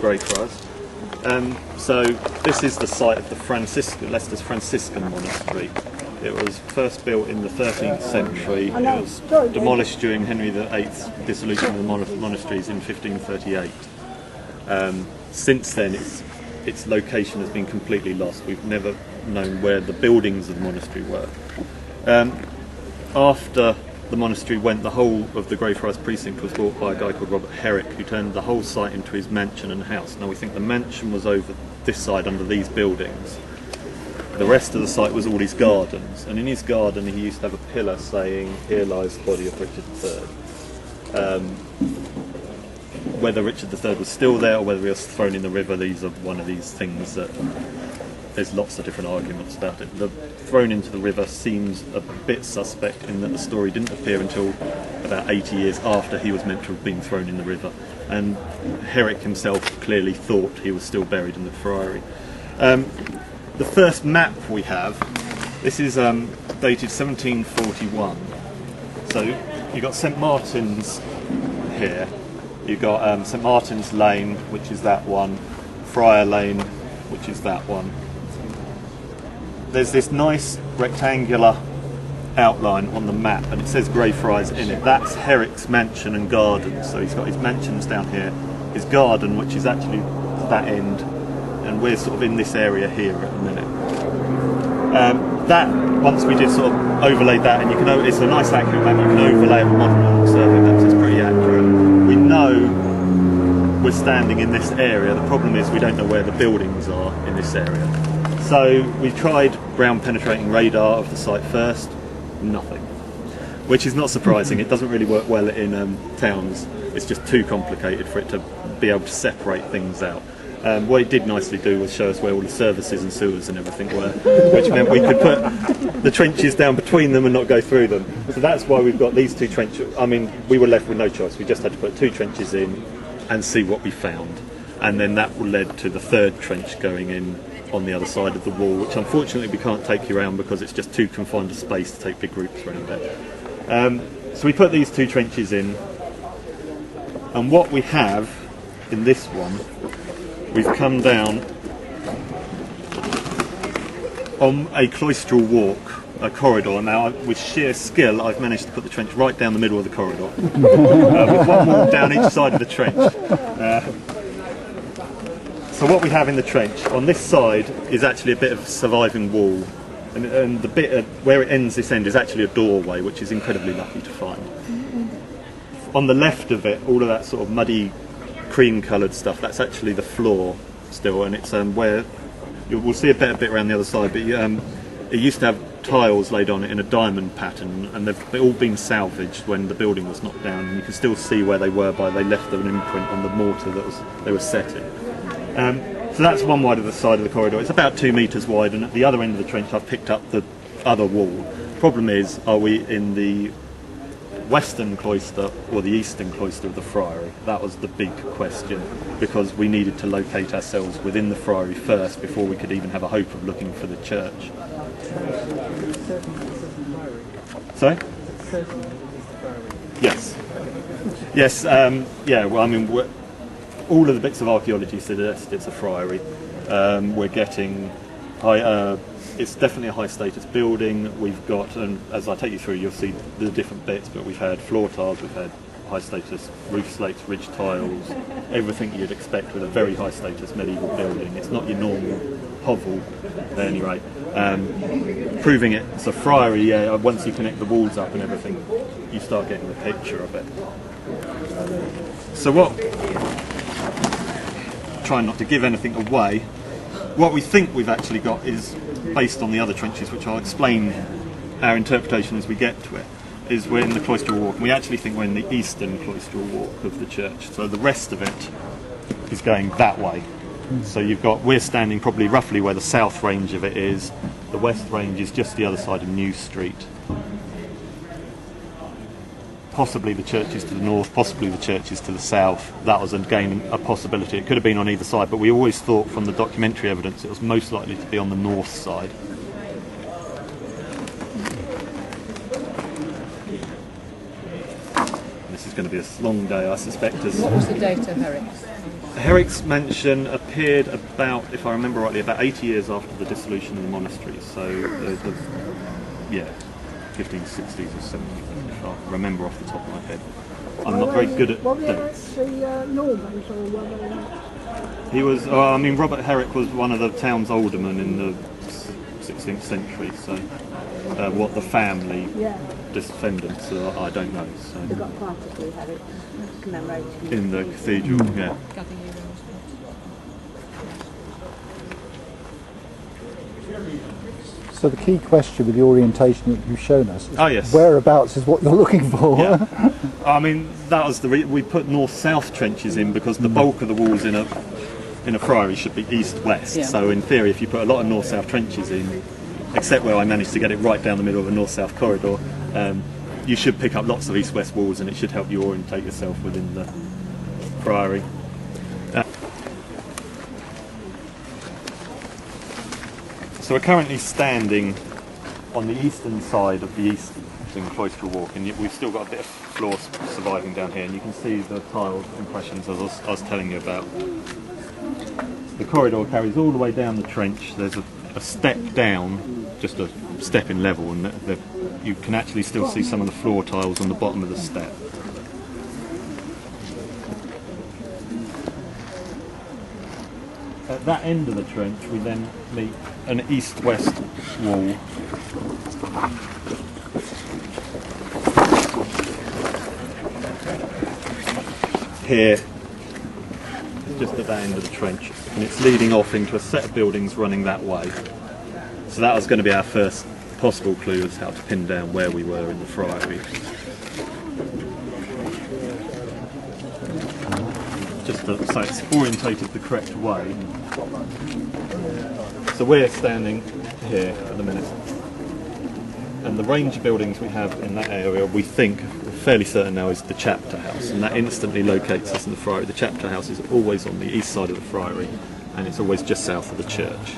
Greyfriars. So this is the site of the Leicester's Franciscan monastery. It was first built in the 13th century. It was demolished during Henry VIII's dissolution of the monasteries in 1538. Since then, its location has been completely lost. We've never known where the buildings of the monastery were. After the monastery went, the whole of the Greyfriars precinct was bought by a guy called Robert Herrick, who turned the whole site into his mansion and house. Now we think the mansion was over this side under these buildings. The rest of the site was all his gardens, and in his garden he used to have a pillar saying, "Here lies the body of Richard III." Whether Richard III was still there or whether he was thrown in the river, these are one of these things that there's lots of different arguments about it. The thrown into the river seems a bit suspect in that the story didn't appear until about 80 years after he was meant to have been thrown in the river, and Herrick himself clearly thought he was still buried in the friary. The first map we have, this is dated 1741. So you've got St Martin's here, you've got St Martin's Lane, which is that one, Friar Lane, which is that one. There's this nice rectangular outline on the map, and it says Greyfriars in it. That's Herrick's mansion and garden. So he's got his mansions down here, his garden, which is actually that end, and we're sort of in this area here at the minute. That, once we did sort of overlay that, and you can it's a nice accurate map, you can overlay it with modern survey maps, it's pretty accurate. We know we're standing in this area. The problem is we don't know where the buildings are in this area. So we tried ground penetrating radar of the site first, nothing. Which is not surprising, it doesn't really work well in towns. It's just too complicated for it to be able to separate things out. What it did nicely do was show us where all the services and sewers and everything were, which meant we could put the trenches down between them and not go through them. So that's why we've got these two trenches. I mean, we were left with no choice. We just had to put two trenches in and see what we found. And then that led to the third trench going in on the other side of the wall, which unfortunately we can't take you around because it's just too confined a space to take big groups around it. So we put these two trenches in, and what we have in this one, we've come down on a cloistral walk, a corridor. Now, with sheer skill, I've managed to put the trench right down the middle of the corridor, with one wall down each side of the trench. So what we have in the trench, on this side, is actually a bit of surviving wall, and the bit where it ends this end is actually a doorway, which is incredibly lucky to find. On the left of it, all of that sort of muddy, cream-coloured stuff, that's actually the floor still, and it's where we'll see a better bit around the other side, but it used to have tiles laid on it in a diamond pattern, and they've all been salvaged when the building was knocked down, and you can still see where they were by they left an imprint on the mortar that they were set in. So that's one wide of the side of the corridor. It's about 2 metres wide, and at the other end of the trench I've picked up the other wall. Problem is, are we in the western cloister or the eastern cloister of the friary? That was the big question, because we needed to locate ourselves within the friary first before we could even have a hope of looking for the church. Sorry? Yes. Yes, yeah, well, I mean, all of the bits of archaeology suggest it's a friary. We're getting it's definitely a high status building. We've got, and as I take you through, you'll see the different bits, but we've had floor tiles, we've had high status roof slates, ridge tiles, everything you'd expect with a very high status medieval building. It's not your normal hovel at any rate. Proving it's a friary, yeah, once you connect the walls up and everything, you start getting the picture of it. So trying not to give anything away, what we think we've actually got is based on the other trenches, which I'll explain our interpretation as we get to it, is we're in the cloistral walk, and we actually think we're in the eastern cloistral walk of the church, so the rest of it is going that way. So we're standing probably roughly where the south range of it is, the west range is just the other side of New Street. Possibly the churches to the north, possibly the churches to the south. That was again a possibility. It could have been on either side, but we always thought from the documentary evidence it was most likely to be on the north side. This is going to be a long day, I suspect. What was the date of Herrick's? Herrick's mansion appeared about, if I remember rightly, about 80 years after the dissolution of the monastery. So, yeah, 1560s or 70s, if I remember off the top of my head. I'm not very good at dates. Normans, or were they not? He was, I mean, Robert Herrick was one of the town's aldermen in the 16th century, so what the family descendants are, I don't know. So. They've got quite a few Herrick commemorating in the cathedral, yeah. So the key question with the orientation that you've shown us is whereabouts is what you're looking for. Yeah. I mean, that was we put north-south trenches in because the bulk of the walls in a friary should be east-west. Yeah. So in theory, if you put a lot of north-south trenches in, except where I managed to get it right down the middle of a north-south corridor, you should pick up lots of east-west walls, and it should help you orientate yourself within the friary. So we're currently standing on the eastern side of the eastern cloistral walk, and we've still got a bit of floor surviving down here, and you can see the tile impressions as I was telling you about. The corridor carries all the way down the trench. There's a step down, just a step in level, and you can actually still see some of the floor tiles on the bottom of the step. At that end of the trench we then meet an east-west wall. Here, just at that end of the trench, and it's leading off into a set of buildings running that way. So that was going to be our first possible clue as how to pin down where we were in the friary. Just so it's orientated the correct way. So we're standing here at the minute, and the range of buildings we have in that area, we think, we're fairly certain now, is the chapter house, and that instantly locates us in the friary. The chapter house is always on the east side of the friary, and it's always just south of the church.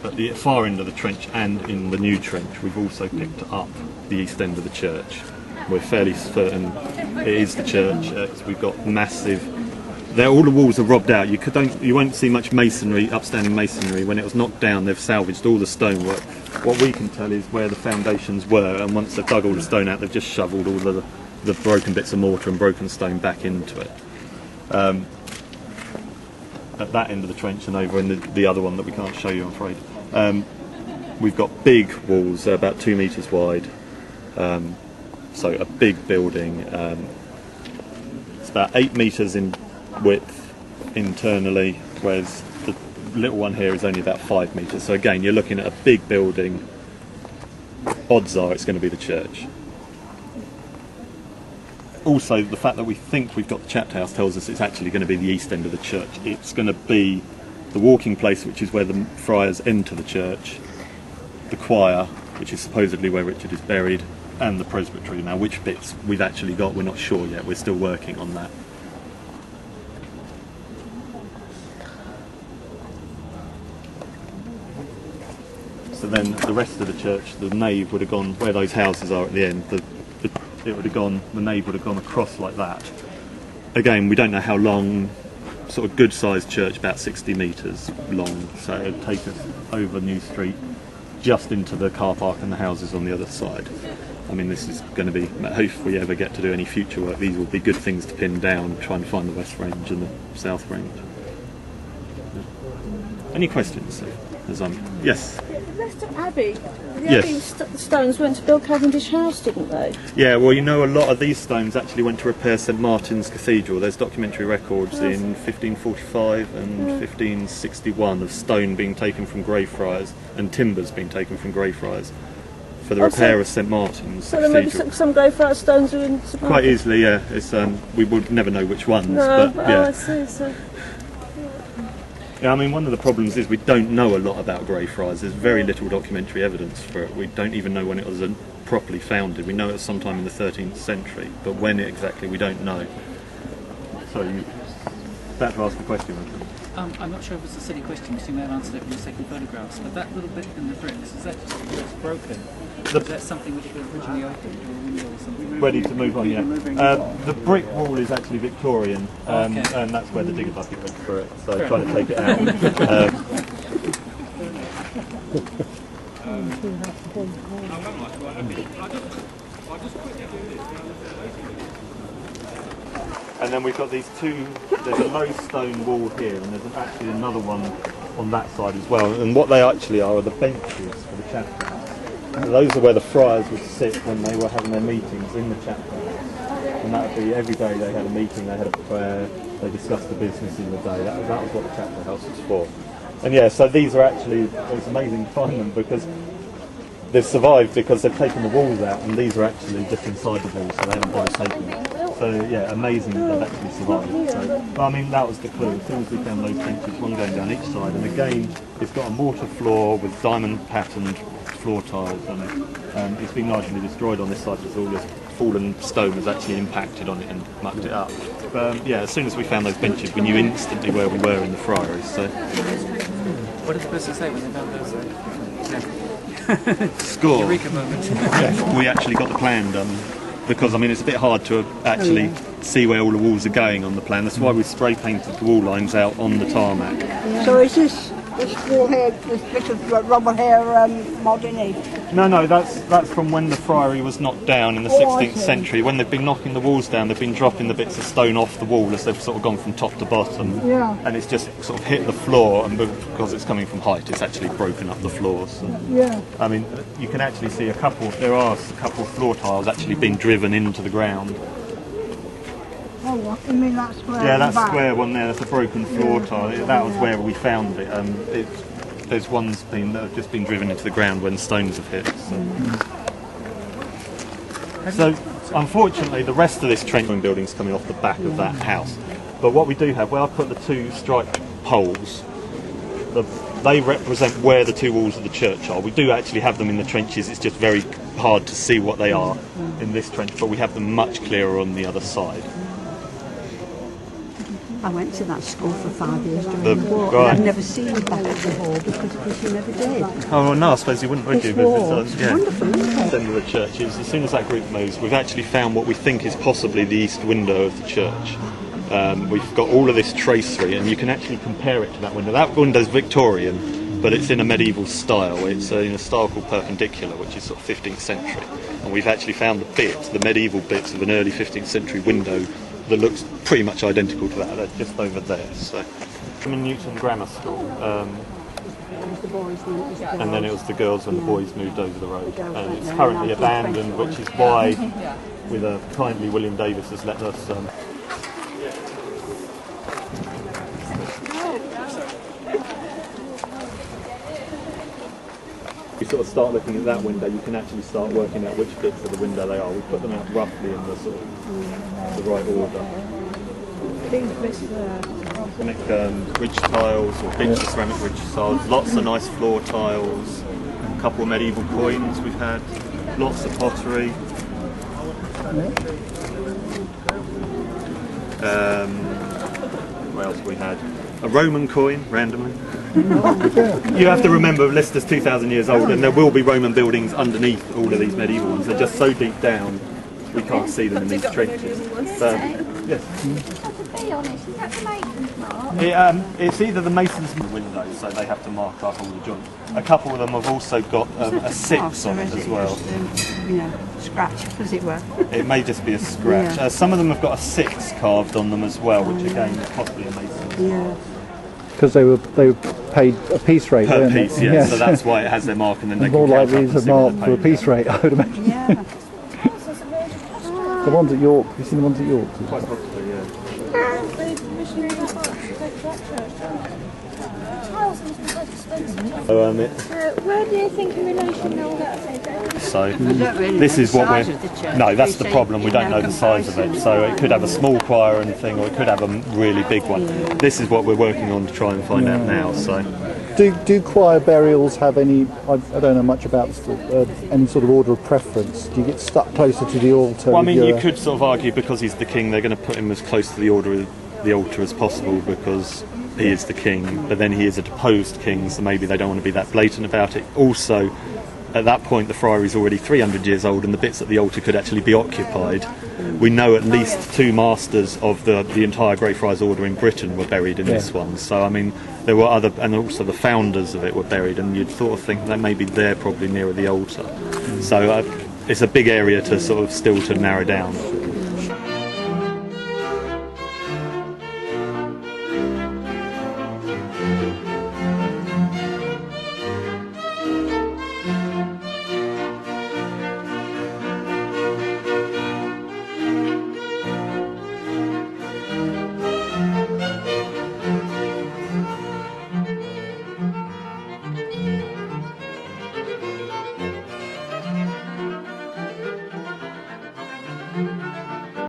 At the far end of the trench and in the new trench, we've also picked up the east end of the church. We're fairly certain it is the church. We've got massive. All the walls are robbed out. You won't see much masonry, upstanding masonry. When it was knocked down, they've salvaged all the stonework. What we can tell is where the foundations were, and once they've dug all the stone out, they've just shoveled all the broken bits of mortar and broken stone back into it. At that end of the trench and over in the other one that we can't show you, I'm afraid, we've got big walls, about 2 metres wide. So a big building. It's about 8 metres in width internally, whereas the little one here is only about 5 metres. So again, you're looking at a big building. Odds are it's going to be the church. Also, the fact that we think we've got the chapter house tells us it's actually going to be the east end of the church. It's going to be the walking place, which is where the friars enter the church, the choir, which is supposedly where Richard is buried, and the presbytery. Now, which bits we've actually got, we're not sure yet. We're still working on that. So then the rest of the church, the nave would have gone where those houses are at the end. The nave would have gone across like that. Again, we don't know how long. Sort of good-sized church, about 60 metres long. So it would take us over New Street, just into the car park and the houses on the other side. I mean, this is going to be, if we ever get to do any future work, these will be good things to pin down, try and find the West Range and the South Range. Any questions? Yes? The Leicester Abbey, Abbey stones went to build Cavendish House, didn't they? Yeah, well, you know, a lot of these stones actually went to repair St Martin's Cathedral. There's documentary records in 1545 and 1561 of stone being taken from Greyfriars and timbers being taken from Greyfriars for the repair of St Martin's so Cathedral. There may be some Greyfriars stones are in St Martin's? Quite easily, yeah. It's, we would never know which ones. No, but yeah. Oh, I see. So. Yeah, I mean, one of the problems is we don't know a lot about Greyfriars. There's very little documentary evidence for it. We don't even know when it was properly founded. We know it was sometime in the 13th century, but when exactly we don't know. So you about to ask a question? I'm not sure if it's a silly question because you may have answered it in the second photographs, but that little bit in the bricks, is that just broken? Is that something which was originally opened or a window or something? Ready to move on, yeah. The brick wall is actually Victorian, and that's where the digger bucket went for it, so trying to take it out. And then we've got these two, there's a low stone wall here and there's actually another one on that side as well. And what they actually are the benches for the chapter house. So those are where the friars would sit when they were having their meetings in the chapter house. And that would be every day they had a meeting, they had a prayer, they discussed the business in the day. That was what the chapter house was for. And yeah, so these are actually, it's amazing to find them because they've survived because they've taken the walls out and these are actually just inside the walls, so they haven't bothered taking them. So yeah, amazing that they've actually survived. So, but, I mean, that was the clue. As soon as we found those benches, one going down each side, and again, it's got a mortar floor with diamond patterned floor tiles on it. It's been largely destroyed on this side because all this fallen stone has actually impacted on it and mucked it up. But yeah, as soon as we found those benches, we knew instantly where we were in the friaries. So. What did the person say when they found those? Score. Eureka moment. Yeah, we actually got the plan done because I mean it's a bit hard to actually see where all the walls are going on the plan. That's why we spray painted the wall lines out on the tarmac. So is this wall here, this bit of rubber here modern? No, that's from when the friary was knocked down in the 16th century. When they've been knocking the walls down, they've been dropping the bits of stone off the wall as they've sort of gone from top to bottom. Yeah. And it's just sort of hit the floor, and because it's coming from height, it's actually broken up the floor. So, yeah. I mean, you can actually see there are a couple of floor tiles actually being driven into the ground. Oh, you mean that square? Yeah, that square one there, that's a broken floor tile. That was where we found it. There's ones that have just been driven into the ground when stones have hit. So unfortunately, the rest of this trench building's coming off the back of that house. But what we do have, where I've put the two striped poles, they represent where the two walls of the church are. We do actually have them in the trenches. It's just very hard to see what they are in this trench, but we have them much clearer on the other side. I went to that school for 5 years during the war, and I've never seen the back of the hall because you never did. Oh well, no, I suppose you wouldn't, would you? It's wonderful, isn't it? Centre of the churches. As soon as that group moves, we've actually found what we think is possibly the east window of the church. We've got all of this tracery, and you can actually compare it to that window. That window's Victorian, but it's in a medieval style. It's in a style called Perpendicular, which is sort of 15th century. And we've actually found the medieval bits of an early 15th century window that looks pretty much identical to that. They're just over there. So, I'm in Newton Grammar School, and then it was the girls when the boys moved over the road. And it's currently abandoned, which is why, with a kindly William Davis has let us. You sort of start looking at that window, you can actually start working out which bits of the window they are. We put them out roughly in the sort of the right order. Ridge tiles, or big ceramic ridge tiles, lots of nice floor tiles, a couple of medieval coins we've had, lots of pottery. What else we had? A Roman coin, randomly. You have to remember Leicester's 2,000 years old, and there will be Roman buildings underneath all of these medieval ones. They're just so deep down, we can't see them in these trenches. Yes. To be honest, is that the mason's mark? It's either the mason's window, so they have to mark up all the joints. A couple of them have also got a 6 on it as well. Scratch, as it were. It may just be a scratch. Yeah. Some of them have got a 6 carved on them as well, which again is possibly a mason's. Yeah. Because they were paid a piece rate per piece, yeah. Yes. So that's why it has their mark, and then they more can likely it's a mark for a piece rate, I would imagine. Yeah. The ones at York, have you seen the ones at York? Quite possibly, yeah. Where do you think in relation all that? So this is what we're. No, that's the problem. We don't know the size of it. So it could have a small choir and thing, or it could have a really big one. This is what we're working on to try and find out now. So. Do choir burials have any? I don't know much about any sort of order of preference. Do you get stuck closer to the altar? Well, I mean, you could sort of argue because he's the king, they're going to put him as close to the altar as possible because he is the king, but then he is a deposed king, so maybe they don't want to be that blatant about it. Also, at that point, the friary is already 300 years old, and the bits at the altar could actually be occupied. We know at least 2 masters of the entire Greyfriars Order in Britain were buried in this one. So, I mean, there were other, and also the founders of it were buried, and you'd sort of think that maybe they're probably nearer the altar. So, it's a big area to sort of still to narrow down.